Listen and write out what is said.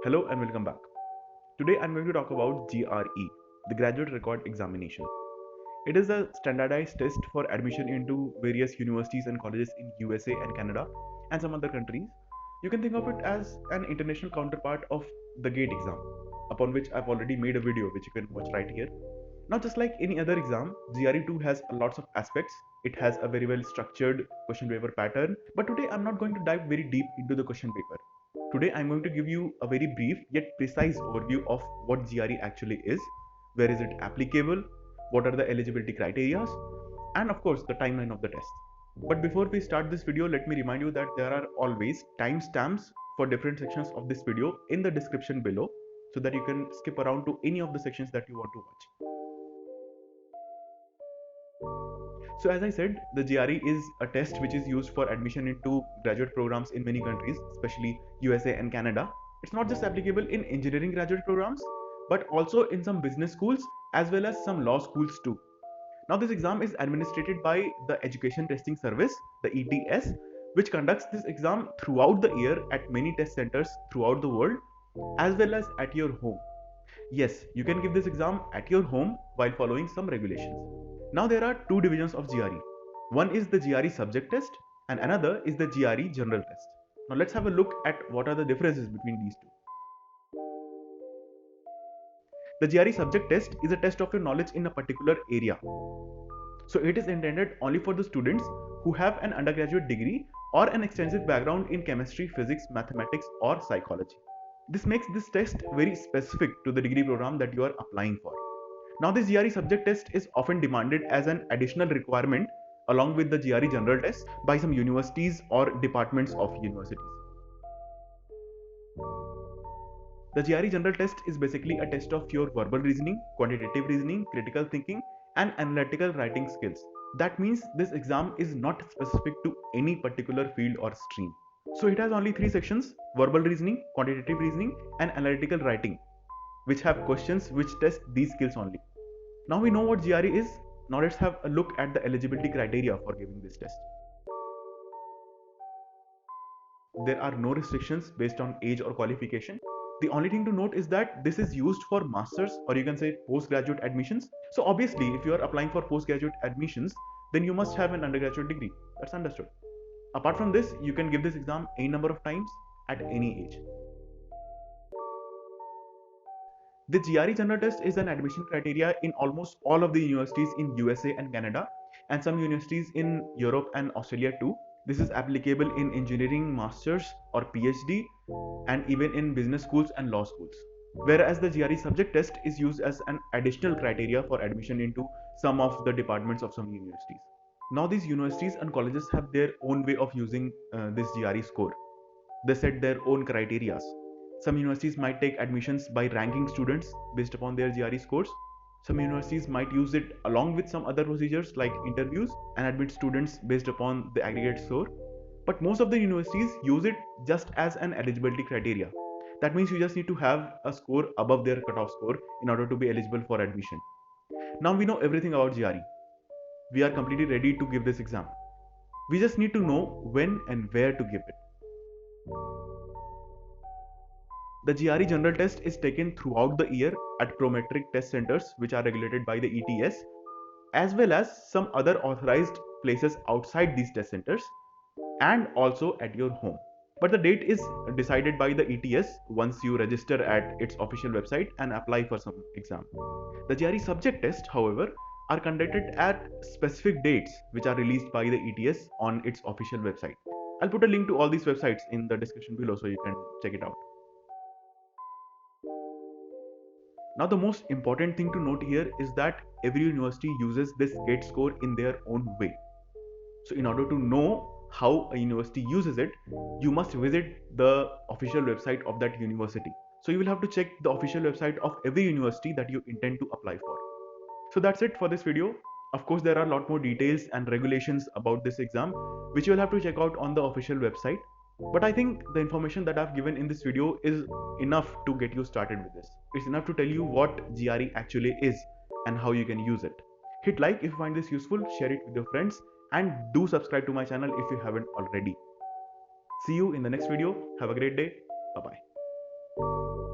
Hello and welcome back. Today I'm going to talk about GRE, the Graduate Record Examination. It is a standardized test for admission into various universities and colleges in USA and Canada and some other countries. You can think of it as an international counterpart of the GATE exam, upon which I've already made a video which you can watch right here. Now, just like any other exam, GRE2 has lots of aspects. It has a very well structured question paper pattern, but today I'm not going to dive very deep into the question paper. Today I'm going to give you a very brief yet precise overview of what GRE actually is, where is it applicable, what are the eligibility criteria, and of course the timeline of the test. But before we start this video, let me remind you that there are always timestamps for different sections of this video in the description below, so that you can skip around to any of the sections that you want to watch. So as I said, the GRE is a test which is used for admission into graduate programs in many countries, especially USA and Canada. It's not just applicable in engineering graduate programs, but also in some business schools as well as some law schools too. Now this exam is administered by the Education Testing Service, the ETS, which conducts this exam throughout the year at many test centers throughout the world, as well as at your home. Yes, you can give this exam at your home while following some regulations. Now there are two divisions of GRE. One is the GRE Subject Test and another is the GRE General Test. Now let's have a look at what are the differences between these two. The GRE Subject Test is a test of your knowledge in a particular area. So it is intended only for the students who have an undergraduate degree or an extensive background in chemistry, physics, mathematics or psychology. This makes this test very specific to the degree program that you are applying for. Now this GRE Subject Test is often demanded as an additional requirement along with the GRE General Test by some universities or departments of universities. The GRE General Test is basically a test of your verbal reasoning, quantitative reasoning, critical thinking and analytical writing skills. That means this exam is not specific to any particular field or stream. So it has only three sections: verbal reasoning, quantitative reasoning and analytical writing, which have questions which test these skills only. Now we know what GRE is. Now let's have a look at the eligibility criteria for giving this test. There are no restrictions based on age or qualification. The only thing to note is that this is used for masters, or you can say postgraduate admissions. So obviously if you are applying for postgraduate admissions, then you must have an undergraduate degree. That's understood. Apart from this, you can give this exam any number of times at any age. The GRE General Test is an admission criteria in almost all of the universities in USA and Canada, and some universities in Europe and Australia too. This is applicable in engineering masters or Ph.D. and even in business schools and law schools. Whereas the GRE Subject Test is used as an additional criteria for admission into some of the departments of some universities. Now these universities and colleges have their own way of using this GRE score. They set their own criteria. Some universities might take admissions by ranking students based upon their GRE scores. Some universities might use it along with some other procedures like interviews and admit students based upon the aggregate score. But most of the universities use it just as an eligibility criteria. That means you just need to have a score above their cutoff score in order to be eligible for admission. Now we know everything about GRE. We are completely ready to give this exam. We just need to know when and where to give it. The GRE General Test is taken throughout the year at Prometric test centers which are regulated by the ETS, as well as some other authorized places outside these test centers, and also at your home. But the date is decided by the ETS once you register at its official website and apply for some exam. The GRE Subject Test, however, are conducted at specific dates which are released by the ETS on its official website. I'll put a link to all these websites in the description below so you can check it out. Now the most important thing to note here is that every university uses this GATE score in their own way. So in order to know how a university uses it, you must visit the official website of that university. So you will have to check the official website of every university that you intend to apply for. So that's it for this video. Of course, there are a lot more details and regulations about this exam, which you will have to check out on the official website. But I think the information that I've given in this video is enough to get you started with this. It's enough to tell you what GRE actually is and how you can use it. Hit like if you find this useful, share it with your friends, and do subscribe to my channel if you haven't already. See you in the next video. Have a great day. Bye-bye.